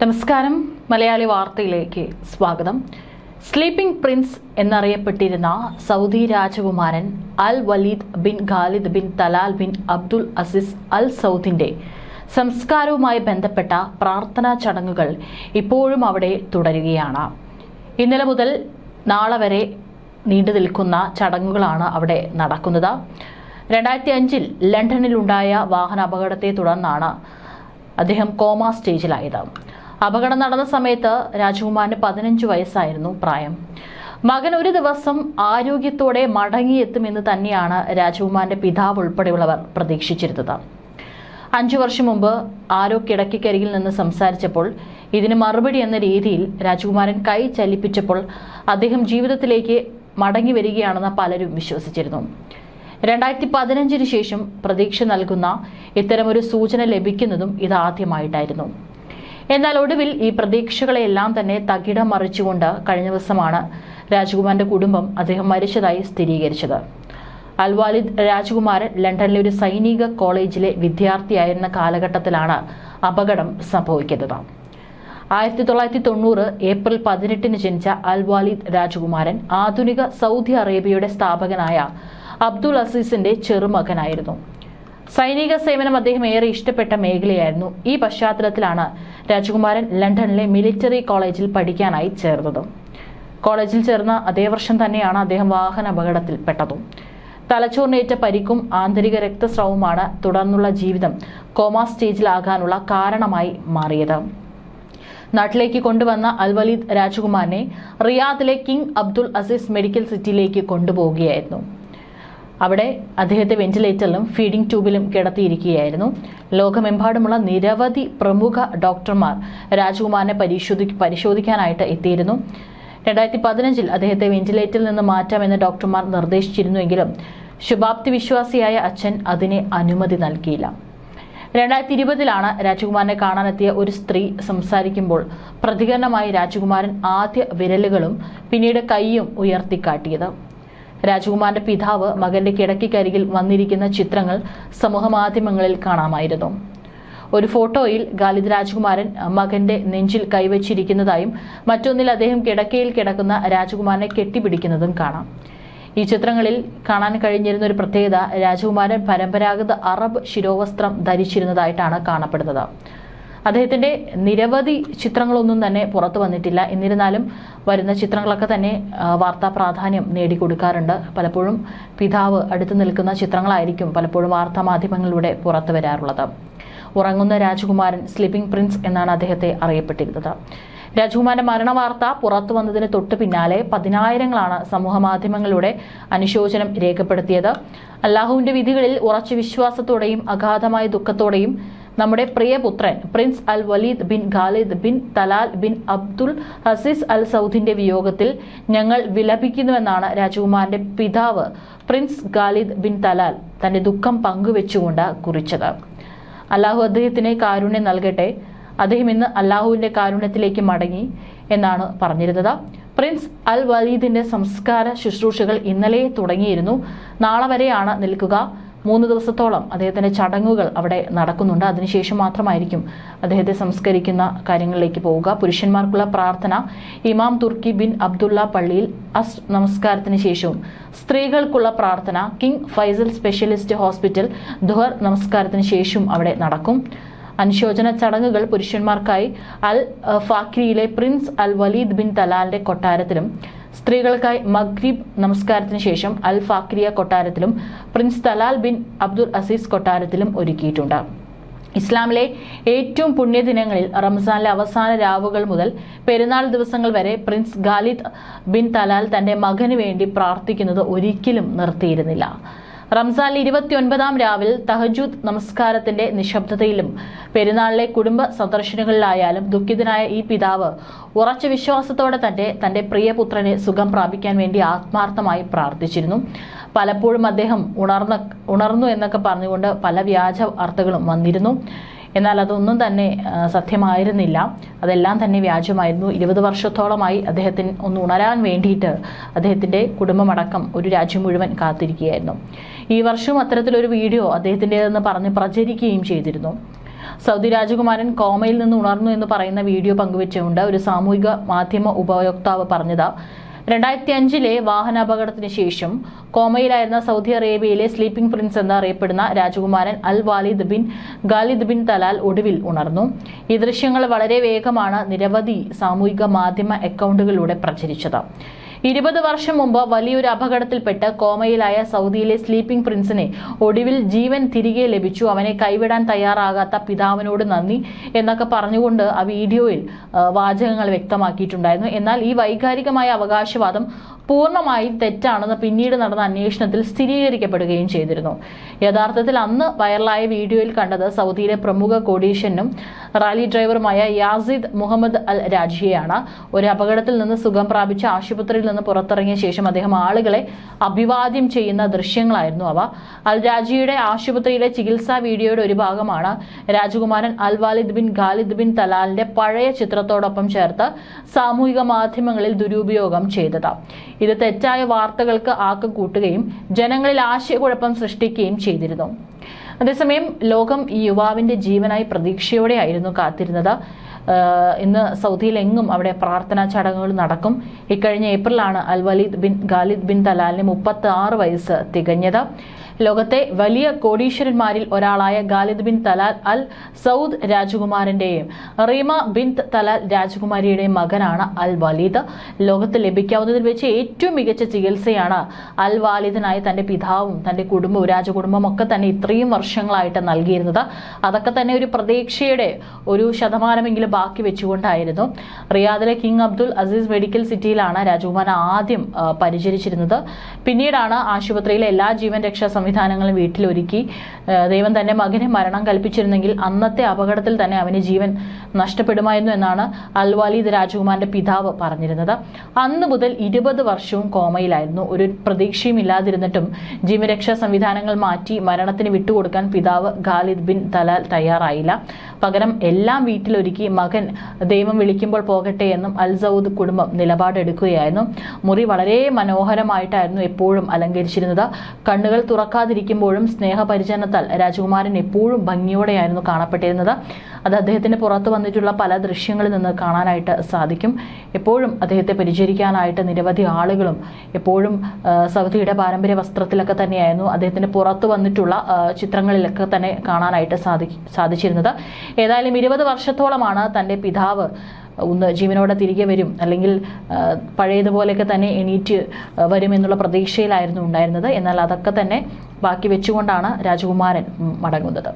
നമസ്കാരം, മലയാളി വാർത്തയിലേക്ക് സ്വാഗതം. സ്ലീപ്പിംഗ് പ്രിൻസ് എന്നറിയപ്പെട്ടിരുന്ന സൗദി രാജകുമാരൻ Al Waleed bin Khalid bin Talal bin Abdul Aziz Al സൗദിന്റെ സംസ്കാരവുമായി ബന്ധപ്പെട്ട പ്രാർത്ഥനാ ചടങ്ങുകൾ ഇപ്പോഴും അവിടെ തുടരുകയാണ്. ഇന്നലെ മുതൽ നാളെ വരെ നീണ്ടു നിൽക്കുന്ന ചടങ്ങുകളാണ് അവിടെ നടക്കുന്നത്. 2005 ലണ്ടനിലുണ്ടായ വാഹന അപകടത്തെ തുടർന്നാണ് അദ്ദേഹം കോമ സ്റ്റേജിലായത്. അപകടം നടന്ന സമയത്ത് രാജകുമാരന് 15 വയസ്സായിരുന്നു പ്രായം. മകൻ ഒരു ദിവസം ആരോഗ്യത്തോടെ മടങ്ങിയെത്തുമെന്ന് തന്നെയാണ് രാജകുമാരന്റെ പിതാവ് ഉൾപ്പെടെയുള്ളവർ പ്രതീക്ഷിച്ചിരുന്നത്. 5 വർഷം മുമ്പ് ആരോ കിടക്കക്കരികിൽ നിന്ന് സംസാരിച്ചപ്പോൾ ഇതിന് മറുപടി എന്ന രീതിയിൽ രാജകുമാരൻ കൈ ചലിപ്പിച്ചപ്പോൾ അദ്ദേഹം ജീവിതത്തിലേക്ക് മടങ്ങി വരികയാണെന്ന് പലരും വിശ്വസിച്ചിരുന്നു. 2015 ശേഷം പ്രതീക്ഷ നൽകുന്ന ഇത്തരമൊരു സൂചന ലഭിക്കുന്നതും ഇതാദ്യമായിട്ടായിരുന്നു. എന്നാൽ ഒടുവിൽ ഈ പ്രതീക്ഷകളെല്ലാം തന്നെ തകിടം മറിച്ചുകൊണ്ട് കഴിഞ്ഞ ദിവസമാണ് രാജകുമാരന്റെ കുടുംബം അദ്ദേഹം മരിച്ചതായി സ്ഥിരീകരിച്ചത്. അൽ വാലിദ് രാജകുമാരൻ ലണ്ടനിലെ ഒരു സൈനിക കോളേജിലെ വിദ്യാർത്ഥിയായിരുന്ന കാലഘട്ടത്തിലാണ് അപകടം സംഭവിക്കുന്നത്. 1990 ഏപ്രിൽ 18 ജനിച്ച അൽ വാലിദ് രാജകുമാരൻ ആധുനിക സൗദി അറേബ്യയുടെ സ്ഥാപകനായ അബ്ദുൽ അസീസിന്റെ ചെറുമകനായിരുന്നു. സൈനിക സേവനം അദ്ദേഹം ഏറെ ഇഷ്ടപ്പെട്ട മേഖലയായിരുന്നു. ഈ പശ്ചാത്തലത്തിലാണ് രാജകുമാരൻ ലണ്ടനിലെ മിലിറ്ററി കോളേജിൽ പഠിക്കാനായി ചേർന്നത്. കോളേജിൽ ചേർന്ന അതേ വർഷം തന്നെയാണ് അദ്ദേഹം വാഹന അപകടത്തിൽപ്പെട്ടതും. തലച്ചോറിനേറ്റ പരിക്കും ആന്തരിക രക്തസ്രാവവുമാണ് തുടർന്നുള്ള ജീവിതം കോമ സ്റ്റേജിലാകാനുള്ള കാരണമായി മാറിയത്. നാട്ടിലേക്ക് കൊണ്ടുവന്ന അൽ വലീദ് രാജകുമാരനെ റിയാദിലെ കിങ് അബ്ദുൽ അസീസ് മെഡിക്കൽ സിറ്റിയിലേക്ക് കൊണ്ടുപോവുകയായിരുന്നു. അവിടെ അദ്ദേഹത്തെ വെന്റിലേറ്ററിലും ഫീഡിംഗ് ട്യൂബിലും കിടത്തിയിരിക്കുകയായിരുന്നു. ലോകമെമ്പാടുമുള്ള നിരവധി പ്രമുഖ ഡോക്ടർമാർ രാജകുമാരനെ പരിശോധിക്കാനായിട്ട് എത്തിയിരുന്നു. 2015 അദ്ദേഹത്തെ വെന്റിലേറ്ററിൽ നിന്ന് മാറ്റാമെന്ന് ഡോക്ടർമാർ നിർദ്ദേശിച്ചിരുന്നുവെങ്കിലും ശുഭാപ്തി വിശ്വാസിയായ അച്ഛൻ അതിന് അനുമതി നൽകിയില്ല. 2020 രാജകുമാരനെ കാണാനെത്തിയ ഒരു സ്ത്രീ സംസാരിക്കുമ്പോൾ പ്രതികരണമായി രാജകുമാരൻ ആദ്യ വിരലുകളും പിന്നീട് കൈയും ഉയർത്തിക്കാട്ടിയത്. രാജകുമാരന്റെ പിതാവ് മകന്റെ കിടക്കക്കരികിൽ വന്നിരിക്കുന്ന ചിത്രങ്ങൾ സമൂഹമാധ്യമങ്ങളിൽ കാണാമായിരുന്നു. ഒരു ഫോട്ടോയിൽ ഖാലിദ് രാജകുമാരൻ മകന്റെ നെഞ്ചിൽ കൈവച്ചിരിക്കുന്നതായും മറ്റൊന്നിൽ അദ്ദേഹം കിടക്കയിൽ കിടക്കുന്ന രാജകുമാരനെ കെട്ടിപ്പിടിക്കുന്നതും കാണാം. ഈ ചിത്രങ്ങളിൽ കാണാൻ കഴിഞ്ഞിരുന്ന ഒരു പ്രത്യേകത, രാജകുമാരൻ പരമ്പരാഗത അറബ് ശിരോവസ്ത്രം ധരിച്ചിരുന്നതായിട്ടാണ് കാണപ്പെടുന്നത്. അദ്ദേഹത്തിന്റെ നിരവധി ചിത്രങ്ങളൊന്നും തന്നെ പുറത്തു വന്നിട്ടില്ല. എന്നിരുന്നാലും വരുന്ന ചിത്രങ്ങളൊക്കെ തന്നെ വാർത്താ പ്രാധാന്യം നേടിക്കൊടുക്കാറുണ്ട്. പലപ്പോഴും പിതാവ് അടുത്തു നിൽക്കുന്ന ചിത്രങ്ങളായിരിക്കും പലപ്പോഴും വാർത്താ മാധ്യമങ്ങളിലൂടെ പുറത്തു വരാറുള്ളത്. ഉറങ്ങുന്ന രാജകുമാരൻ, സ്ലീപ്പിംഗ് പ്രിൻസ് എന്നാണ് അദ്ദേഹത്തെ അറിയപ്പെട്ടിരുന്നത്. രാജകുമാരന്റെ മരണവാർത്ത പുറത്തു വന്നതിന് തൊട്ടു പിന്നാലെ പതിനായിരങ്ങളാണ് സമൂഹ മാധ്യമങ്ങളിലൂടെ അനുശോചനം രേഖപ്പെടുത്തിയത്. അല്ലാഹുവിന്റെ വിധികളിൽ ഉറച്ച വിശ്വാസത്തോടെയും അഗാധമായ ദുഃഖത്തോടെയും നമ്മുടെ പ്രിയപുത്രൻ prince Al Waleed bin Khalid bin Talal bin Abdul Aziz Al സൗദിന്റെ വിയോഗത്തിൽ ഞങ്ങൾ വിലപിക്കുന്നുവെന്നാണ് രാജകുമാരന്റെ പിതാവ് പ്രിൻസ് ഖാലിദ് ബിൻ തലാൽ തന്റെ ദുഃഖം പങ്കുവെച്ചുകൊണ്ട് കുറിച്ചത്. അല്ലാഹു അദ്ദേഹത്തിന് കാരുണ്യം നൽകട്ടെ. അദ്ദേഹം ഇന്ന് അല്ലാഹുവിന്റെ കാരുണ്യത്തിലേക്ക് മടങ്ങി എന്നാണ് പറഞ്ഞിരുന്നത്. പ്രിൻസ് അൽ വലീദിന്റെ സംസ്കാര ശുശ്രൂഷകൾ ഇന്നലെ തുടങ്ങിയിരുന്നു. നാളെ വരെയാണ് നിൽക്കുക. 3 ദിവസത്തോളം അദ്ദേഹത്തിന്റെ ചടങ്ങുകൾ അവിടെ നടക്കുന്നുണ്ട്. അതിനുശേഷം മാത്രമായിരിക്കും അദ്ദേഹത്തെ സംസ്കരിക്കുന്ന കാര്യങ്ങളിലേക്ക് പോവുക. പുരുഷന്മാർക്കുള്ള പ്രാർത്ഥന ഇമാം തുർക്കി ബിൻ അബ്ദുള്ള പള്ളിയിൽ നമസ്കാരത്തിന് ശേഷവും, സ്ത്രീകൾക്കുള്ള പ്രാർത്ഥന കിങ് ഫൈസൽ സ്പെഷ്യലിസ്റ്റ് ഹോസ്പിറ്റൽ ദുഹർ നമസ്കാരത്തിന് ശേഷവും അവിടെ നടക്കും. അനുശോചന ചടങ്ങുകൾ പുരുഷന്മാർക്കായി അൽ ഫാക്രിയിലെ പ്രിൻസ് അൽ വലീദ് ബിൻ തലാലിന്റെ കൊട്ടാരത്തിലും, സ്ത്രീകൾക്കായി മഗ്രിബ് നമസ്കാരത്തിന് ശേഷം അൽ ഫാക്രിയ കൊട്ടാരത്തിലും prince Talal bin Abdul Aziz കൊട്ടാരത്തിലും ഒരുക്കിയിട്ടുണ്ട്. ഇസ്ലാമിലെ ഏറ്റവും പുണ്യദിനങ്ങളിൽ റംസാനിലെ അവസാന രാവുകൾ മുതൽ പെരുന്നാൾ ദിവസങ്ങൾ വരെ പ്രിൻസ് ഖാലിദ് ബിൻ തലാൽ തന്റെ മകന് വേണ്ടി പ്രാർത്ഥിക്കുന്നത് ഒരിക്കലും നിർത്തിയിരുന്നില്ല. റംസാനിലെ 29-ാം രാവിൽ തഹജുദ് നമസ്കാരത്തിന്റെ നിശബ്ദതയിലും പെരുന്നാളിലെ കുടുംബ സന്ദർശനങ്ങളിലായാലും ദുഃഖിതനായ ഈ പിതാവ് ഉറച്ച വിശ്വാസത്തോടെ തന്റെ പ്രിയപുത്രനെ സുഖം പ്രാപിക്കാൻ വേണ്ടി ആത്മാർത്ഥമായി പ്രാർത്ഥിച്ചിരുന്നു. പലപ്പോഴും അദ്ദേഹം ഉണർന്നു എന്നൊക്കെ പറഞ്ഞുകൊണ്ട് പല വ്യാജ വാർത്തകളും വന്നിരുന്നു. എന്നാൽ അതൊന്നും തന്നെ സത്യമായിരുന്നില്ല. അതെല്ലാം തന്നെ വ്യാജമായിരുന്നു. 20 വർഷത്തോളമായി അദ്ദേഹത്തിന് ഒന്ന് ഉണരാൻ വേണ്ടിയിട്ട് അദ്ദേഹത്തിന്റെ കുടുംബമടക്കം ഒരു രാജ്യം മുഴുവൻ കാത്തിരിക്കുകയായിരുന്നു. ഈ വർഷവും അത്തരത്തിലൊരു വീഡിയോ അദ്ദേഹത്തിൻ്റെതെന്ന് പറഞ്ഞ് പ്രചരിക്കുകയും ചെയ്തിരുന്നു. സൗദി രാജകുമാരൻ കോമയിൽ നിന്ന് ഉണർന്നു എന്ന് പറയുന്ന വീഡിയോ പങ്കുവെച്ചുകൊണ്ട് ഒരു സാമൂഹിക മാധ്യമ ഉപയോക്താവ് പറഞ്ഞത് 2005 വാഹനാപകടത്തിന് ശേഷം കോമയിലായിരുന്ന സൗദി അറേബ്യയിലെ സ്ലീപ്പിംഗ് പ്രിൻസ് എന്നറിയപ്പെടുന്ന രാജകുമാരൻ അൽ വാലിദ് ബിൻ ഖാലിദ് ബിൻ തലാൽ ഒടുവിൽ ഉണർന്നു. ഈ ദൃശ്യങ്ങൾ വളരെ വേഗമാണ് നിരവധി സാമൂഹിക മാധ്യമ അക്കൗണ്ടുകളിലൂടെ പ്രചരിച്ചത്. 20 വർഷം മുമ്പ് വലിയൊരു അപകടത്തിൽപ്പെട്ട് കോമയിലായ സൗദിയിലെ സ്ലീപ്പിംഗ് പ്രിൻസിനെ ഒടുവിൽ ജീവൻ തിരികെ ലഭിച്ചു. അവനെ കൈവിടാൻ തയ്യാറാകാത്ത പിതാവിനോട് നന്ദി എന്നൊക്കെ പറഞ്ഞുകൊണ്ട് ആ വീഡിയോയിൽ വാചകങ്ങൾ വ്യക്തമാക്കിയിട്ടുണ്ടായിരുന്നു. എന്നാൽ ഈ വൈകാരികമായ അവകാശവാദം പൂർണ്ണമായും തെറ്റാണെന്ന് പിന്നീട് നടന്ന അന്വേഷണത്തിൽ സ്ഥിരീകരിക്കപ്പെടുകയും ചെയ്തിരുന്നു. യഥാർത്ഥത്തിൽ അന്ന് വൈറലായ വീഡിയോയിൽ കണ്ടത് സൗദിയിലെ പ്രമുഖ കോടീശ്വരനും റാലി ഡ്രൈവറുമായ യാസിദ് മുഹമ്മദ് അൽ രാജിയെയാണ്. ഒരു അപകടത്തിൽ നിന്ന് സുഖം പ്രാപിച്ച ആശുപത്രിയിൽ നിന്ന് പുറത്തിറങ്ങിയ ശേഷം അദ്ദേഹം ആളുകളെ അഭിവാദ്യം ചെയ്യുന്ന ദൃശ്യങ്ങളായിരുന്നു അവ. അൽ രാജിയുടെ ആശുപത്രിയിലെ ചികിത്സാ വീഡിയോയുടെ ഒരു ഭാഗമാണ് രാജകുമാരൻ അൽ വാലിദ് ബിൻ ഖാലിദ് ബിൻ തലാലിന്റെ പഴയ ചിത്രത്തോടൊപ്പം ചേർത്ത് സാമൂഹിക മാധ്യമങ്ങളിൽ ദുരുപയോഗം ചെയ്തത്. ഇത് തെറ്റായ വാർത്തകൾക്ക് ആക്കം കൂട്ടുകയും ജനങ്ങളിൽ ആശയക്കുഴപ്പം സൃഷ്ടിക്കുകയും ചെയ്തിരുന്നു. അതേസമയം ലോകം ഈ യുവാവിന്റെ ജീവനായി പ്രതീക്ഷയോടെയായിരുന്നു കാത്തിരുന്നത്. ഇന്ന് സൗദിയിലെങ്ങും അവിടെ പ്രാർത്ഥനാ ചടങ്ങുകൾ നടക്കും. ഇക്കഴിഞ്ഞ ഏപ്രിലാണ് Al Waleed bin Khalid bin തലാലിന് 36 വയസ്സ് തികഞ്ഞത്. ലോകത്തെ വലിയ കോടീശ്വരന്മാരിൽ ഒരാളായ Khalid bin Talal Al Saud രാജകുമാരന്റെയും റീമ ബിൻ തലാൽ രാജകുമാരിയുടെയും മകനാണ് അൽ വാലിദ്. ലോകത്ത് ലഭിക്കാവുന്നതിൽ വെച്ച് ഏറ്റവും മികച്ച ചികിത്സയാണ് അൽ വാലിദിനായി തന്റെ പിതാവും തന്റെ കുടുംബവും രാജകുടുംബം ഒക്കെ തന്നെ ഇത്രയും വർഷങ്ങളായിട്ട് നൽകിയിരുന്നത്. അതൊക്കെ തന്നെ ഒരു പ്രതീക്ഷയുടെ ഒരു ശതമാനമെങ്കിലും ബാക്കി വെച്ചുകൊണ്ടായിരുന്നു. റിയാദിലെ കിങ് അബ്ദുൽ അസീസ് മെഡിക്കൽ സിറ്റിയിലാണ് രാജകുമാരൻ ആദ്യം പരിചരിച്ചിരുന്നത്. പിന്നീടാണ് ആശുപത്രിയിലെ എല്ലാ ജീവൻ രക്ഷാ സംവിധാനങ്ങളും വീട്ടിലൊരുക്കി. ദൈവം തന്റെ മകന് മരണം കൽപ്പിച്ചിരുന്നെങ്കിൽ അന്നത്തെ അപകടത്തിൽ തന്നെ അവന് ജീവൻ നഷ്ടപ്പെടുമായിരുന്നു എന്നാണ് അൽ വാലിദ് രാജകുമാരന്റെ പിതാവ് പറഞ്ഞിരുന്നത്. അന്ന് മുതൽ 20 വർഷവും കോമയിലായിരുന്നു. ഒരു പ്രതീക്ഷയും ഇല്ലാതിരുന്നിട്ടും ജീവരക്ഷാ സംവിധാനങ്ങൾ മാറ്റി മരണത്തിന് വിട്ടുകൊടുക്കാൻ പിതാവ് ഖാലിദ് ബിൻ തലാൽ തയ്യാറായില്ല. പകരം എല്ലാം വീട്ടിലൊരുക്കി മകൻ ദൈവം വിളിക്കുമ്പോൾ പോകട്ടെ എന്നും അൽ സൗദ് കുടുംബം നിലപാടെടുക്കുകയായിരുന്നു. മുറി വളരെ മനോഹരമായിട്ടായിരുന്നു എപ്പോഴും അലങ്കരിച്ചിരുന്നത്. കണ്ണുകൾ തുറക്കാതിരിക്കുമ്പോഴും സ്നേഹപരിചരണത്താൽ രാജകുമാരൻ എപ്പോഴും ഭംഗിയോടെയായിരുന്നു കാണപ്പെട്ടിരുന്നത്. അത് അദ്ദേഹത്തിന് പുറത്തു വന്നിട്ടുള്ള പല ദൃശ്യങ്ങളിൽ നിന്ന് കാണാനായിട്ട് സാധിക്കും. എപ്പോഴും അദ്ദേഹത്തെ പരിചരിക്കാനായിട്ട് നിരവധി ആളുകളും എപ്പോഴും സൗദിയുടെ പാരമ്പര്യ വസ്ത്രത്തിലൊക്കെ തന്നെയായിരുന്നു അദ്ദേഹത്തിന് പുറത്തു വന്നിട്ടുള്ള ചിത്രങ്ങളിലൊക്കെ തന്നെ കാണാനായിട്ട് സാധിച്ചിരുന്നത്. ഏതായാലും 20 വർഷത്തോളമാണ് തൻ്റെ പിതാവ് ഒന്ന് ജീവനോടെ തിരികെ വരും, അല്ലെങ്കിൽ പഴയതുപോലെയൊക്കെ തന്നെ എണീറ്റ് വരുമെന്നുള്ള പ്രതീക്ഷയിലായിരുന്നു ഉണ്ടായിരുന്നത്. എന്നാൽ അതൊക്കെ തന്നെ ബാക്കി വെച്ചുകൊണ്ടാണ് രാജകുമാരൻ മടങ്ങുന്നത്.